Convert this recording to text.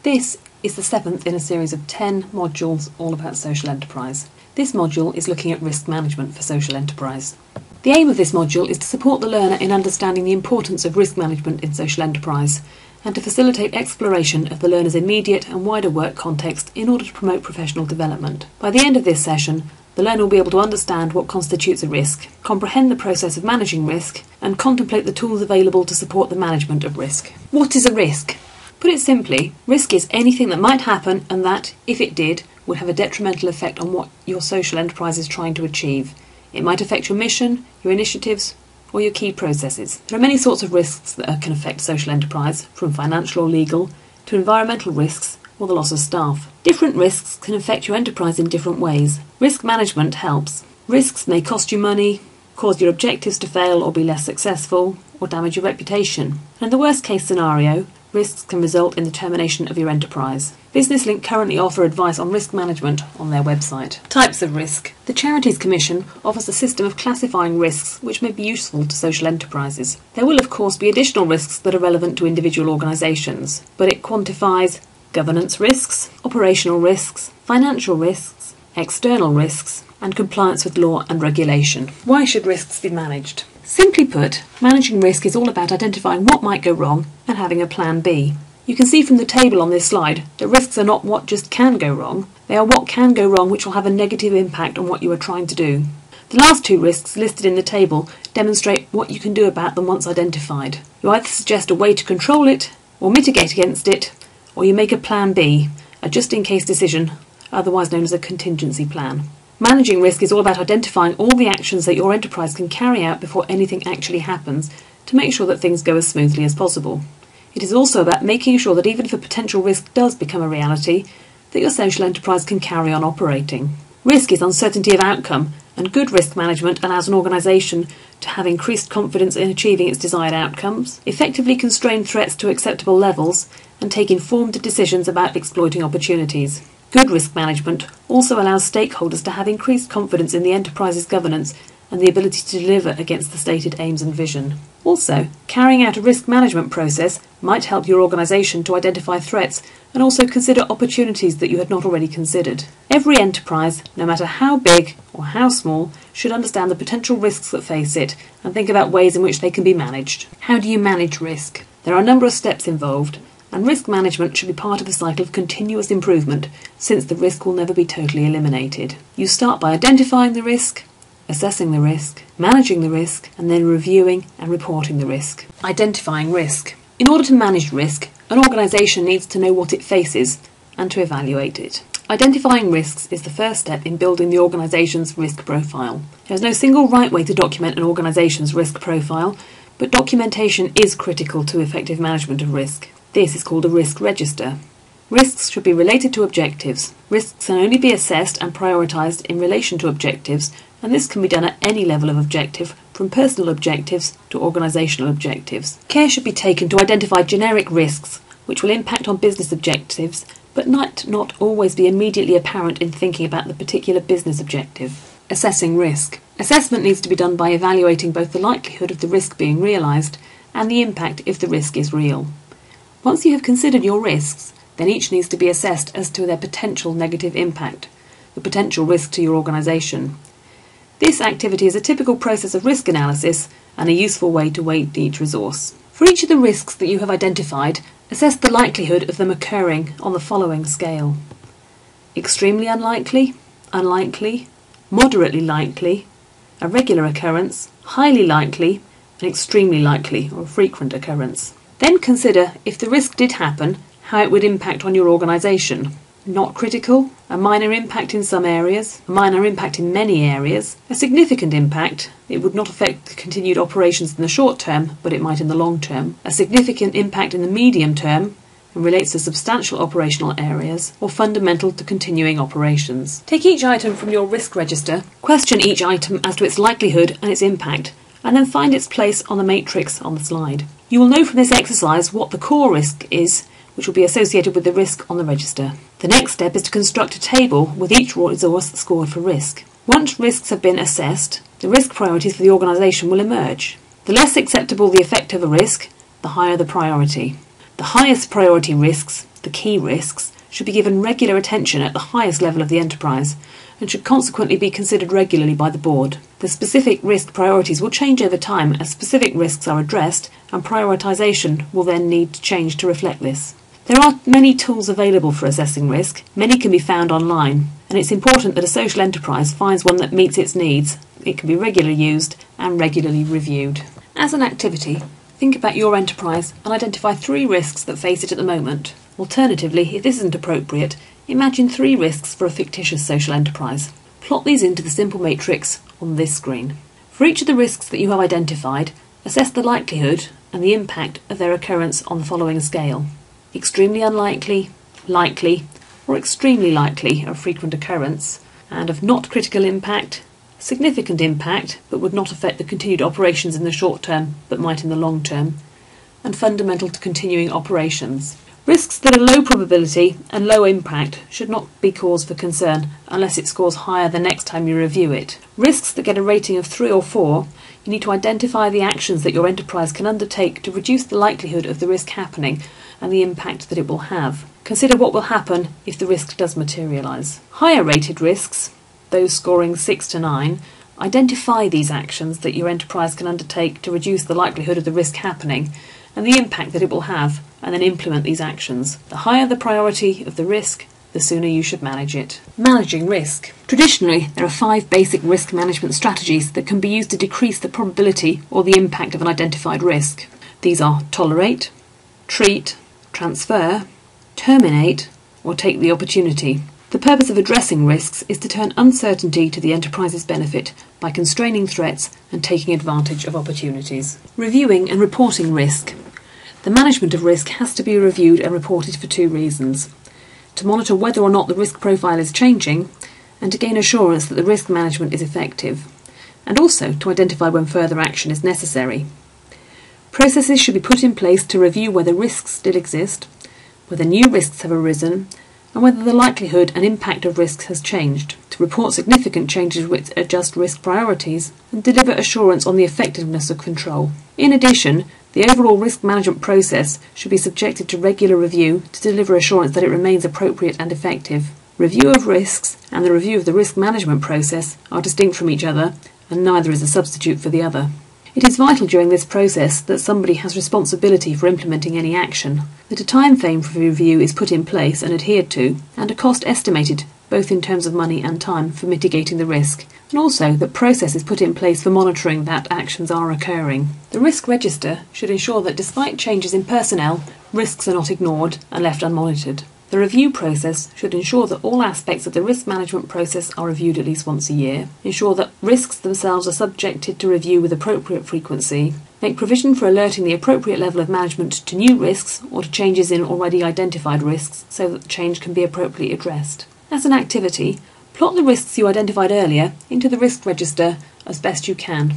This is the 7th in a series of 10 modules all about social enterprise. This module is looking at risk management for social enterprise. The aim of this module is to support the learner in understanding the importance of risk management in social enterprise and to facilitate exploration of the learner's immediate and wider work context in order to promote professional development. By the end of this session, the learner will be able to understand what constitutes a risk, comprehend the process of managing risk, and contemplate the tools available to support the management of risk. What is a risk? Put it simply, risk is anything that might happen and that, if it did, would have a detrimental effect on what your social enterprise is trying to achieve. It might affect your mission, your initiatives, or your key processes. There are many sorts of risks that can affect social enterprise, from financial or legal, to environmental risks, or the loss of staff. Different risks can affect your enterprise in different ways. Risk management helps. Risks may cost you money, cause your objectives to fail or be less successful, or damage your reputation. And in the worst case scenario, risks can result in the termination of your enterprise. Business Link currently offer advice on risk management on their website. Types of risk. The Charities Commission offers a system of classifying risks which may be useful to social enterprises. There will of course be additional risks that are relevant to individual organisations, but it quantifies governance risks, operational risks, financial risks, external risks, and compliance with law and regulation. Why should risks be managed? Simply put, managing risk is all about identifying what might go wrong and having a plan B. You can see from the table on this slide that risks are not what just can go wrong, they are what can go wrong which will have a negative impact on what you are trying to do. The last two risks listed in the table demonstrate what you can do about them once identified. You either suggest a way to control it or mitigate against it, or you make a plan B, a just-in-case decision, otherwise known as a contingency plan. Managing risk is all about identifying all the actions that your enterprise can carry out before anything actually happens to make sure that things go as smoothly as possible. It is also about making sure that even if a potential risk does become a reality, that your social enterprise can carry on operating. Risk is uncertainty of outcome, and good risk management allows an organisation to have increased confidence in achieving its desired outcomes, effectively constrain threats to acceptable levels, and take informed decisions about exploiting opportunities. Good risk management also allows stakeholders to have increased confidence in the enterprise's governance and the ability to deliver against the stated aims and vision. Also, carrying out a risk management process might help your organisation to identify threats and also consider opportunities that you had not already considered. Every enterprise, no matter how big or how small, should understand the potential risks that face it and think about ways in which they can be managed. How do you manage risk? There are a number of steps involved, and risk management should be part of a cycle of continuous improvement, since the risk will never be totally eliminated. You start by identifying the risk, assessing the risk, managing the risk, and then reviewing and reporting the risk. Identifying risk. In order to manage risk, an organisation needs to know what it faces and to evaluate it. Identifying risks is the first step in building the organisation's risk profile. There is no single right way to document an organisation's risk profile, but documentation is critical to effective management of risk. This is called a risk register. Risks should be related to objectives. Risks can only be assessed and prioritised in relation to objectives, and this can be done at any level of objective, from personal objectives to organisational objectives. Care should be taken to identify generic risks, which will impact on business objectives, but might not always be immediately apparent in thinking about the particular business objective. Assessing risk. Assessment needs to be done by evaluating both the likelihood of the risk being realised and the impact if the risk is real. Once you have considered your risks, then each needs to be assessed as to their potential negative impact, the potential risk to your organisation. This activity is a typical process of risk analysis and a useful way to weigh each resource. For each of the risks that you have identified, assess the likelihood of them occurring on the following scale: extremely unlikely, unlikely, moderately likely, a regular occurrence, highly likely, and extremely likely or frequent occurrence. Then consider, if the risk did happen, how it would impact on your organisation. Not critical, a minor impact in some areas, a minor impact in many areas, a significant impact, it would not affect continued operations in the short term, but it might in the long term, a significant impact in the medium term, and relates to substantial operational areas, or fundamental to continuing operations. Take each item from your risk register, question each item as to its likelihood and its impact, and then find its place on the matrix on the slide. You will know from this exercise what the core risk is, which will be associated with the risk on the register. The next step is to construct a table with each resource scored for risk. Once risks have been assessed, the risk priorities for the organisation will emerge. The less acceptable the effect of a risk, the higher the priority. The highest priority risks, the key risks, should be given regular attention at the highest level of the enterprise and should consequently be considered regularly by the board. The specific risk priorities will change over time as specific risks are addressed, and prioritisation will then need to change to reflect this. There are many tools available for assessing risk. Many can be found online, and it's important that a social enterprise finds one that meets its needs. It can be regularly used and regularly reviewed. As an activity, think about your enterprise and identify 3 risks that face it at the moment. Alternatively, if this isn't appropriate, imagine 3 risks for a fictitious social enterprise. Plot these into the simple matrix on this screen. For each of the risks that you have identified, assess the likelihood and the impact of their occurrence on the following scale: extremely unlikely, likely, or extremely likely of frequent occurrence, and of not critical impact, significant impact but would not affect the continued operations in the short term but might in the long term, and fundamental to continuing operations. Risks that are low probability and low impact should not be cause for concern unless it scores higher the next time you review it. Risks that get a rating of 3 or 4, you need to identify the actions that your enterprise can undertake to reduce the likelihood of the risk happening and the impact that it will have. Consider what will happen if the risk does materialise. Higher rated risks, those scoring 6 to 9, identify these actions that your enterprise can undertake to reduce the likelihood of the risk happening and the impact that it will have, and then implement these actions. The higher the priority of the risk, the sooner you should manage it. Managing risk. Traditionally, there are 5 basic risk management strategies that can be used to decrease the probability or the impact of an identified risk. These are tolerate, treat, transfer, terminate, or take the opportunity. The purpose of addressing risks is to turn uncertainty to the enterprise's benefit by constraining threats and taking advantage of opportunities. Reviewing and reporting risk. The management of risk has to be reviewed and reported for 2 reasons: to monitor whether or not the risk profile is changing, and to gain assurance that the risk management is effective, and also to identify when further action is necessary. Processes should be put in place to review whether risks still exist, whether new risks have arisen, and whether the likelihood and impact of risks has changed, to report significant changes which adjust risk priorities, and deliver assurance on the effectiveness of control. In addition, the overall risk management process should be subjected to regular review to deliver assurance that it remains appropriate and effective. Review of risks and the review of the risk management process are distinct from each other, and neither is a substitute for the other. It is vital during this process that somebody has responsibility for implementing any action, that a time frame for review is put in place and adhered to, and a cost estimated, both in terms of money and time, for mitigating the risk, and also that process is put in place for monitoring that actions are occurring. The risk register should ensure that despite changes in personnel, risks are not ignored and left unmonitored. The review process should ensure that all aspects of the risk management process are reviewed at least once a year, ensure that risks themselves are subjected to review with appropriate frequency, make provision for alerting the appropriate level of management to new risks or to changes in already identified risks so that the change can be appropriately addressed. As an activity, plot the risks you identified earlier into the risk register as best you can.